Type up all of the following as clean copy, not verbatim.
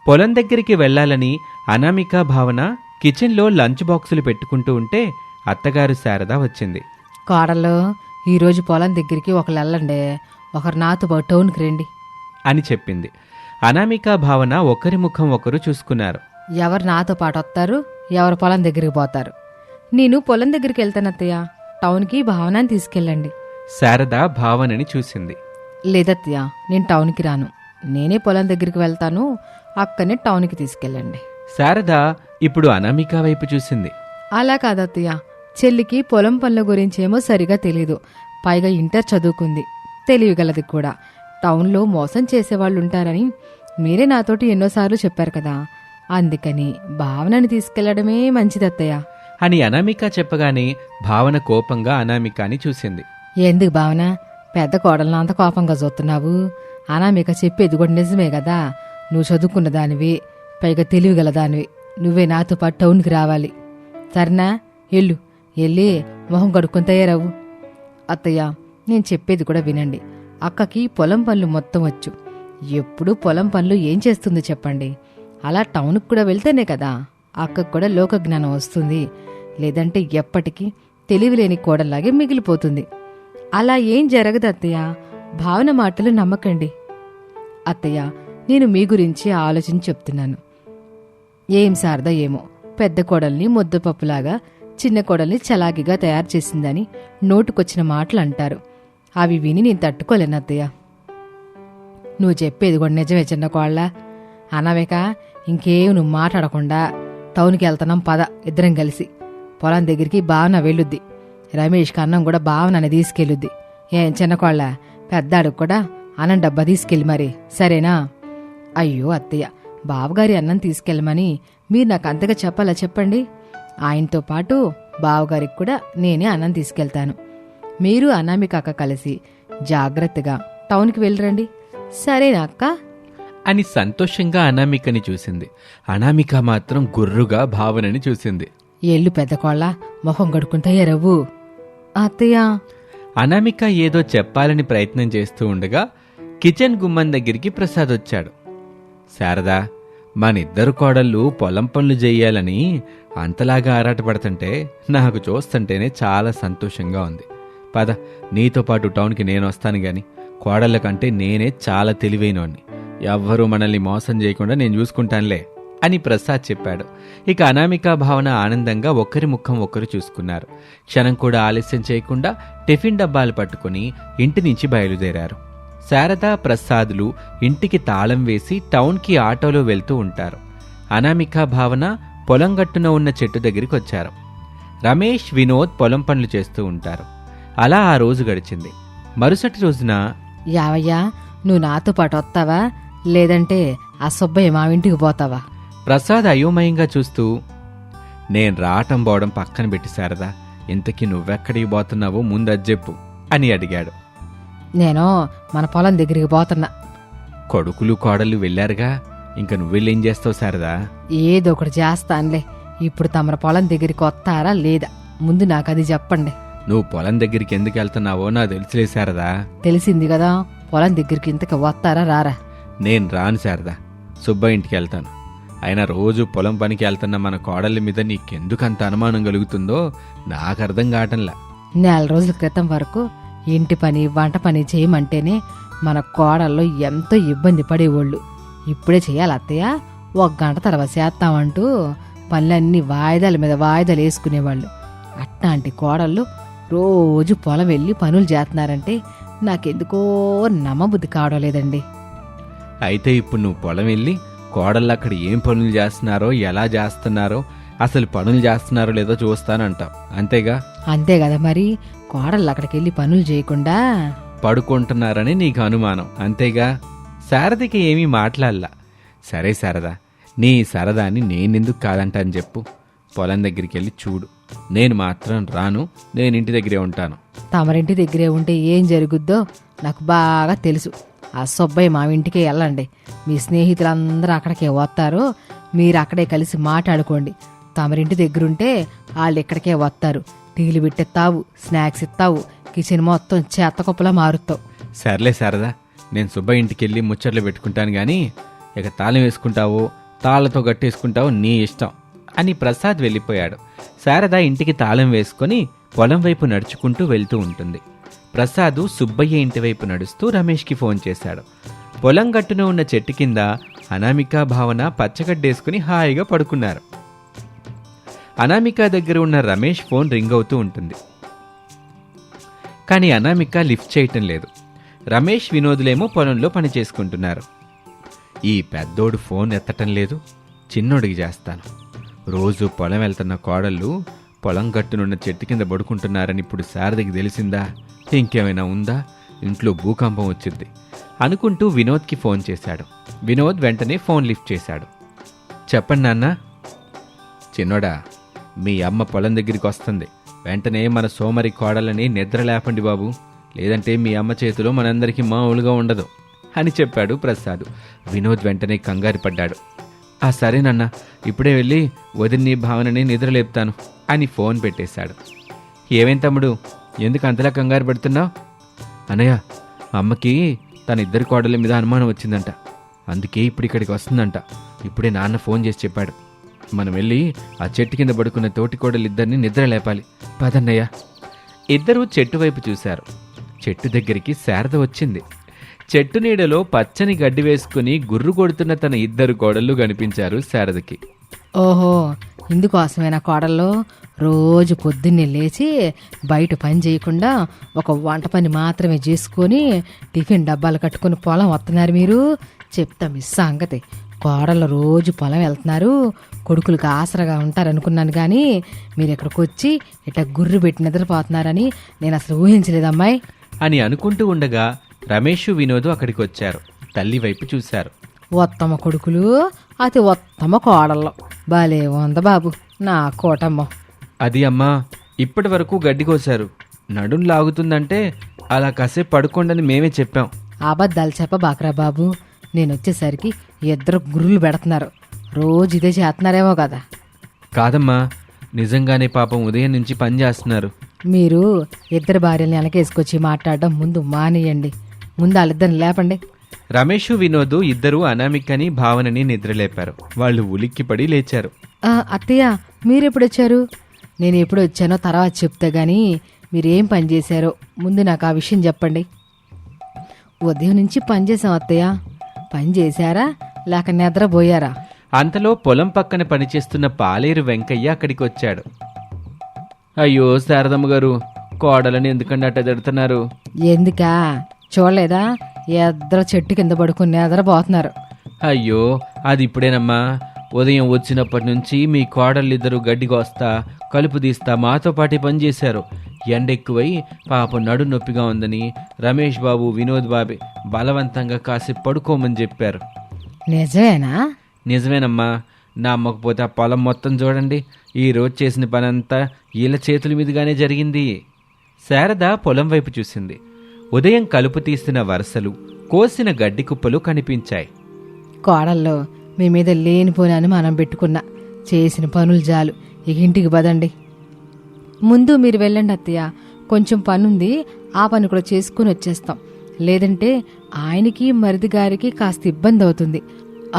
పొలం దగ్గరికి వెళ్లాలని అనామిక భావన కిచెన్లో లంచ్ బాక్సులు పెట్టుకుంటూ ఉంటే అత్తగారు శారద వచ్చింది. కోడలు, ఈరోజు పొలం దగ్గరికి ఒకరు వెళ్ళండి, ఒకరు నాతో పాటు టౌన్కి రండి అని చెప్పింది. అనామిక భావన ఒకరి ముఖం ఒకరు చూసుకున్నారు. ఎవరు నాతో పాటు వస్తారు, ఎవరు పొలం దగ్గరికి పోతారు? నేను పొలం దగ్గరికి వెళ్తానత్తయ్య, టౌన్కి భావనని తీసుకెళ్ళండి. శారద భావనని చూసింది. లేదత్తయ్య, నేను టౌన్కి రాను, నేనే పొలం దగ్గరికి వెళ్తాను, అక్కనే టౌన్కి తీసుకెళ్ళండి. శారద ఇప్పుడు అనామిక వైపు చూసింది. అలా కాదత్తయ్య, చెల్లికి పొలం పనుల గురించేమో సరిగా తెలీదు, పైగా ఇంటర్ చదువుకుంది, తెలియగలది కూడా. టౌన్లో మోసం చేసేవాళ్ళుంటారని మీరే నాతోటి ఎన్నోసార్లు చెప్పారు కదా, అందుకని భావనని తీసుకెళ్లడమే మంచిదత్తయ్య అని అనామిక చెప్పగానే భావన కోపంగా అనామికని చూసింది. ఎందుకు భావన పెద్ద కోడలను అంత కోపంగా చూస్తున్నావు? అనామిక చెప్పేది కూడా నిజమే కదా, నువ్వు చదువుకున్న దానివి, పైగా తెలివిగల దానివి, నువ్వే నాతో పాటు టౌన్కి రావాలి. సరేనా? వెళ్ళి మొహం కడుక్కొని తయారవు. అత్తయ్య, నేను చెప్పేది కూడా వినండి, అక్కకి పొలం పనులు మొత్తం వచ్చు, ఎప్పుడు పొలం పనులు ఏం చేస్తుంది చెప్పండి? అలా టౌన్కి కూడా వెళ్తేనే కదా అక్కకు కూడా లోకజ్ఞానం వస్తుంది, లేదంటే ఎప్పటికీ తెలివిలేని కోడలాగే మిగిలిపోతుంది. అలా ఏం జరగదు అత్తయ్య, భావన మాటలు నమ్మకండి. అత్తయ్య, నేను మీ గురించి ఆలోచించి చెప్తున్నాను. ఏం శారద ఏమో పెద్ద కోడల్ని ముద్దపప్పులాగా, చిన్న కోడల్ని చలాగిగా తయారు చేసిందని నోటుకొచ్చిన మాటలు అంటారు, అవి విని నేను తట్టుకోలేను అత్తయ్య. నువ్వు చెప్పేది కూడా నిజమే చిన్న కోళ్ళ. అనవేక ఇంకేం నువ్వు మాట్లాడకుండా టౌన్కి వెళ్తున్నాం పద, ఇద్దరం కలిసి పొలం దగ్గరికి భావన వెళ్ళుద్ది, రమేష్కి అన్నం కూడా భావనని తీసుకెళ్ళుద్ది. ఏం చిన్నకోళ్ళ, పెద్దాడికి కూడా అన్నం డబ్బా తీసుకెళ్ళి మరి, సరేనా? అయ్యో అత్తయ్య, బావగారి అన్నం తీసుకెళ్ళమని మీరు నాకు అంతగా చెప్పాలా చెప్పండి? ఆయనతో పాటు బావగారికి కూడా నేనే అన్నం తీసుకెళ్తాను. మీరు అనామిక అక్క కలిసి జాగ్రత్తగా టౌన్కి వెళ్ళరండి, సరేనా అక్క? అని సంతోషంగా అనామికని చూసింది. అనామిక మాత్రం గుర్రుగా భావనని చూసింది. ఎల్లు పెద్దకోళ్ళ, మొహం కడుక్కుంటా ఎరవ్వు. అత్తయ్య, అనామిక ఏదో చెప్పాలని ప్రయత్నం చేస్తూ ఉండగా కిచెన్ గుమ్మం దగ్గరికి ప్రసాద్ వచ్చాడు. శారదా, మనిద్దరు కోడళ్ళు పొలం పనులు చెయ్యాలని అంతలాగా ఆరాటపడుతుంటే నాకు చూస్తుంటేనే చాలా సంతోషంగా ఉంది. పద, నీతో పాటు టౌన్కి నేను వస్తాను గాని, కోడళ్ళ కంటే నేనే చాలా తెలివైనోన్ని, ఎవ్వరూ మనల్ని మోసం చేయకుండా నేను చూసుకుంటానులే అని ప్రసాద్ చెప్పాడు. ఇక అనామిక భావన ఆనందంగా ఒకరి ముఖం ఒకరు చూసుకున్నారు. క్షణం కూడా ఆలస్యం చేయకుండా టిఫిన్ డబ్బాలు పట్టుకుని ఇంటి నుంచి బయలుదేరారు. శారద, ప్రసాదులు ఇంటికి తాళం వేసి టౌన్కి ఆటోలో వెళ్తూ ఉంటారు. అనామిక భావన పొలం గట్టున ఉన్న చెట్టు దగ్గరికి వచ్చారు. రమేష్, వినోద్ పొలం పనులు చేస్తూ ఉంటారు. అలా ఆ రోజు గడిచింది. మరుసటి రోజున, యావయ్యా, నువ్వు నాతో పాటు వస్తావా, లేదంటే ఆ సుబ్బయ్య మా ఇంటికి పోతావా? ప్రసాద్ అయోమయంగా చూస్తూ, నేను రావటం పోవడం పక్కన పెట్టి శారదా, ఇంతకీ నువ్వెక్కడికి పోతున్నావో ముందు అజ్జెప్పు అని అడిగాడు. నేను మన పొలం దగ్గరికి పోతున్నా. కొడుకులు కోడలు వెళ్ళారుగా, ఇంక నువ్వెళ్ళేం చేస్తావు శారదా? ఏదో ఒకటి చేస్తానులే. ఇప్పుడు తమర పొలం దగ్గరికి వస్తారా లేదా, ముందు నాకు అది చెప్పండి. నువ్వు పొలం దగ్గరికి ఎందుకు వెళ్తున్నావో నాకు తెలుసులే శారదా. తెలిసింది కదా, పొలం దగ్గరికి ఇంతకు వస్తారా రారా? నేను రాను శారదా, సుబ్బయ్య ఇంటికి వెళ్తాను. అయినా రోజు పొలం పనికి వెళ్తున్న మన కోడళ్ళ మీద నీకెందుకంత అనుమానం కలుగుతుందో నాకు అర్థం కావటంలా. 4 రోజుల క్రితం వరకు ఇంటి పని, వంట పని చేయమంటేనే మన కోడళ్ళు ఎంతో ఇబ్బంది పడేవాళ్ళు. ఇప్పుడే చేయాలి అత్తయ్య, 1 గంట తర్వాత చేస్తామంటూ పనులన్నీ వాయిదాల మీద వాయిదాలు వేసుకునేవాళ్ళు. అట్లాంటి కోడళ్ళు రోజు పొలం వెళ్ళి పనులు చేస్తున్నారంటే నాకెందుకో నమ్మబుద్ధి కావడం లేదండి. అయితే ఇప్పుడు నువ్వు పొలం వెళ్ళి కోడళ్ళు అక్కడ ఏం పనులు చేస్తున్నారో, ఎలా చేస్తున్నారో, అసలు పనులు చేస్తున్నారో లేదో చూస్తానంటావు, అంతేగా? అంతే కదా మరి, కోడళ్ళు అక్కడికి వెళ్ళి పనులు చేయకుండా పడుకుంటున్నారని నీకు అనుమానం, అంతేగా? శారదకి ఏమీ మాట్లాడలా. సరే శారదా, నీ సరదాని నేనెందుకు కాదంటాను చెప్పు. పొలం దగ్గరికి వెళ్ళి చూడు, నేను మాత్రం రాను, నేను ఇంటి దగ్గరే ఉంటాను. తమరింటి దగ్గరే ఉంటే ఏం జరుగుద్దో నాకు బాగా తెలుసు. ఆ సుబ్బయ్య మా ఇంటికే వెళ్ళండి, మీ స్నేహితులందరూ అక్కడికే వస్తారు, మీరు అక్కడే కలిసి మాట్లాడుకోండి. తమరింటి దగ్గరుంటే వాళ్ళు ఇక్కడికే వస్తారు, టీలు పెట్టేస్తావు, స్నాక్స్ ఇస్తావు, కిచెన్ మొత్తం చెత్త కుప్పలా మారుతావు. సర్లే శారదా, నేను సుబ్బయ్య ఇంటికి వెళ్ళి ముచ్చట్లు పెట్టుకుంటాను గాని ఇక తాళం వేసుకుంటావో తాళ్లతో గట్టేసుకుంటావో నీ ఇష్టం అని ప్రసాద్ వెళ్ళిపోయాడు. శారద ఇంటికి తాళం వేసుకొని పొలం వైపు నడుచుకుంటూ వెళ్తూ ఉంటుంది. ప్రసాదు సుబ్బయ్య ఇంటి వైపు నడుస్తూ రమేష్కి ఫోన్ చేశాడు. పొలం గట్టున ఉన్న చెట్టు కింద అనామిక, భావన పచ్చగడ్డేసుకుని హాయిగా పడుకున్నారు. అనామిక దగ్గర ఉన్న రమేష్ ఫోన్ రింగ్ అవుతూ ఉంటుంది. కానీ అనామిక లిఫ్ట్ చేయటం లేదు. రమేష్, వినోదులేమో పొలంలో పని చేసుకుంటున్నారు. ఈ పెద్దోడు ఫోన్ ఎత్తటం లేదు, చిన్నోడికి చేస్తాను. రోజు పొలం వెళ్తున్న కోడళ్ళు పొలం గట్టునున్న చెట్టు కింద పడుకుంటున్నారని ఇప్పుడు శారదకి తెలిసిందా? ఇంకేమైనా ఉందా? ఇంట్లో భూకంపం వచ్చింది అనుకుంటూ వినోద్కి ఫోన్ చేశాడు. వినోద్ వెంటనే ఫోన్ లిఫ్ట్ చేశాడు. చెప్పండి నాన్న. చిన్నోడా, మీ అమ్మ పొలం దగ్గరికి వస్తుంది. వెంటనే మన సోమరి కోడలని నిద్ర లేపండి బాబు, లేదంటే మీ అమ్మ చేతిలో మనందరికీ మామూలుగా ఉండదు అని చెప్పాడు ప్రసాద్. వినోద్ వెంటనే కంగారు పడ్డాడు. సరేనన్నా, ఇప్పుడే వెళ్ళి వదిన్ని, భావనని నిద్ర లేపుతాను అని ఫోన్ పెట్టేశాడు. ఏమేం తమ్ముడు, ఎందుకు అంతలా కంగారు పడుతున్నావు? అన్నయ్య, అమ్మకి తన ఇద్దరి కోడళ్ళ మీద అనుమానం వచ్చిందంట, అందుకే ఇప్పుడు ఇక్కడికి వస్తుందంట. ఇప్పుడే నాన్న ఫోన్ చేసి చెప్పాడు. మనం వెళ్ళి ఆ చెట్టు కింద పడుకున్న తోటి కోడలిద్దరిని నిద్ర లేపాలి. పదన్నయ్య. ఇద్దరూ చెట్టు వైపు చూశారు. చెట్టు దగ్గరికి శారద వచ్చింది. చెట్టు నీడలో పచ్చని గడ్డి వేసుకుని గుర్రు కొడుతున్న తన ఇద్దరు కోడళ్ళు కనిపించారు శారదకి. ఓహో, ఇందుకోసమేనా కోడల్లో రోజు పొద్దున్నే లేచి బయట పని చేయకుండా ఒక వంట పని మాత్రమే చేసుకొని టిఫిన్ డబ్బాలు కట్టుకుని పొలం వస్తున్నారు మీరు? చెప్తా మీ సంగతి. కోడళ్ళు రోజు పొలం వెళ్తున్నారు, కొడుకులకు ఆసరగా ఉంటారనుకున్నాను, కానీ మీరు ఇక్కడికి వచ్చి ఇట్లా గుర్రు పెట్టి నిద్రపోతున్నారని నేను అసలు ఊహించలేదమ్మాయి అని అనుకుంటూ ఉండగా రమేష్, వినోద్ అక్కడికి వచ్చారు. తల్లి వైపు చూశారు. ఉత్తమ కొడుకులు, అతి ఉత్తమ కోడళ్ళు. బాలే ఉంద బాబు నా కోటమ్మ. అది అమ్మా, ఇప్పటి వరకు గడ్డి కోశారు, నడుం లాగుతుందంటే అలా కాసేపు పడుకోండని మేమే చెప్పాం. అబద్ధాలు చెప్ప బాక్రా బాబు. నేను వచ్చేసరికి ఇద్దరు గుర్రులు పెడుతున్నారు. రోజు ఇదే చేస్తున్నారేమో కదా. కాదమ్మా, నిజంగానే పాపం ఉదయం నుంచి పని చేస్తున్నారు. మీరు ఇద్దరు భార్యల్ని వెనకేసుకొచ్చి మాట్లాడడం ముందు మానేయండి. ముందు వాళ్ళిద్దరిని లేపండి. రమేష్, వినోద్ ఇద్దరూ అనామికని, భావనని నిద్రలేపారు. వాళ్ళు ఉలిక్కిపడి లేచారు. అత్తయ్య, మీరెప్పుడొచ్చారు? నేను ఎప్పుడు వచ్చానో తర్వాత చెప్తా గానీ మీరేం పని చేశారో ముందు నాకు ఆ విషయం చెప్పండి. ఉదయం నుంచి పని చేసాం అత్తయ్య. పని చేశారా లేక నిద్రపోయారా? అంతలో పొలం పక్కన పనిచేస్తున్న పాలేరు వెంకయ్య అక్కడికి వచ్చాడు. అయ్యో శారదమ్మ గారు, కోడలని ఎందుకంటే అట్ట తిడుతున్నారు? ఎందుకా చూడలేదా? ఇద్దరు చెట్టు కింద పడుకుని నిద్రపోతున్నారు. అయ్యో, అది ఇప్పుడేనమ్మా. ఉదయం వచ్చినప్పటి నుంచి మీ కోడళ్ళిద్దరూ గడ్డి కోస్తా, కలుపు తీస్తా మాతో పాటే పనిచేశారు. ఎండెక్కువై పాపం నడు నొప్పిగా ఉందని రమేష్ బాబు, వినోద్ బాబే బలవంతంగా కాసేపు పడుకోమని చెప్పారు. నిజమేనా? నిజమేనమ్మా. నమ్మకపోతే ఆ పొలం మొత్తం చూడండి. ఈ రోజు చేసిన పనంతా వీళ్ళ చేతుల మీదుగానే జరిగింది. శారద పొలం వైపు చూసింది. ఉదయం కలుపు తీసిన వరసలు, కోసిన గడ్డి కుప్పలు కనిపించాయి. కోడల్లో మీ మీద లేనిపోని అనుమానం పెట్టుకున్నా. చేసిన పనులు చాలు, ఇక ఇంటికి పదండి. ముందు మీరు వెళ్ళండి అత్తయ్య, కొంచెం పనుంది, ఆ పని కూడా చేసుకుని వచ్చేస్తాం. లేదంటే ఆయనకి మరిది గారికి కాస్త ఇబ్బంది అవుతుంది.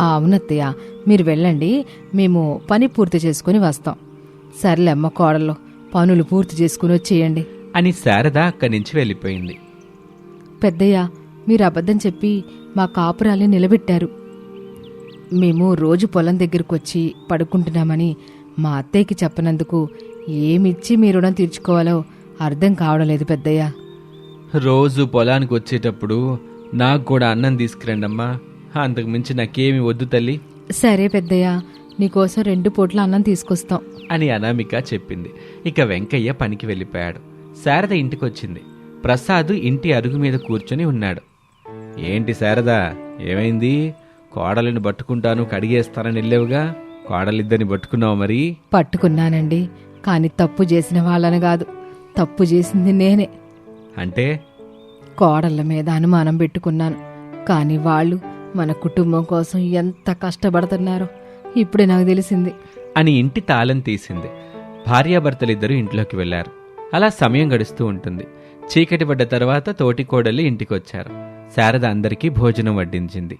అవునత్తయ్య, మీరు వెళ్ళండి, మేము పని పూర్తి చేసుకుని వస్తాం. సర్లే అమ్మ కోడల్లో, పనులు పూర్తి చేసుకుని వచ్చేయండి అని శారద అక్కడి నుంచి వెళ్ళిపోయింది. పెద్దయ్య, మీరు అబద్ధం చెప్పి మా కాపురాల్ని నిలబెట్టారు. మేము రోజు పొలం దగ్గరకు వచ్చి పడుకుంటున్నామని మా అత్తయ్యకి చెప్పనందుకు ఏమిచ్చి మీ రుణం తీర్చుకోవాలో అర్థం కావడం లేదు పెద్దయ్య. రోజు పొలానికి వచ్చేటప్పుడు నాకు కూడా అన్నం తీసుకురండమ్మా, అంతకు మించి నాకేమి వద్దు తల్లి. సరే పెద్దయ్య, నీకోసం 2 పూట్ల అన్నం తీసుకొస్తాం అని అనామిక చెప్పింది. ఇక వెంకయ్య పనికి వెళ్ళిపోయాడు. శారద ఇంటికొచ్చింది. ప్రసాద్ ఇంటి అరుగు మీద కూర్చొని ఉన్నాడు. ఏంటి శారద, ఏమైంది? కోడలిని పట్టుకుంటాను కడిగేస్తానని వెళ్ళేవుగా, కోడలిద్దరిని పట్టుకున్నావు మరి? పట్టుకున్నానండి, కానీ తప్పు చేసిన వాళ్ళని కాదు, తప్పు చేసింది నేనే. అంటే? కోడళ్ళ మీద అనుమానం పెట్టుకున్నాను, కానీ వాళ్ళు మన కుటుంబం కోసం ఎంత కష్టపడుతున్నారో ఇప్పుడే నాకు తెలిసింది అని ఇంటి తాళం తీసింది. భార్యాభర్తలిద్దరూ ఇంట్లోకి వెళ్లారు. అలా సమయం గడుస్తూ ఉంటుంది. చీకటి పడ్డ తర్వాత తోటి కోడళ్ళు ఇంటికొచ్చారు. శారద అందరికీ భోజనం వడ్డించింది.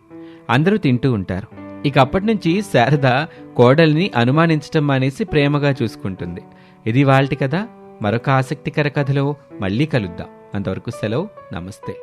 అందరూ తింటూ ఉంటారు. ఇక అప్పటి నుంచి శారద కోడల్ని అనుమానించటం మానేసి ప్రేమగా చూసుకుంటుంది. ఇది వాళ్ళటి కథ. మరొక ఆసక్తికర కథలో మళ్ళీ కలుద్దాం. అంతవరకు సెలవు. నమస్తే.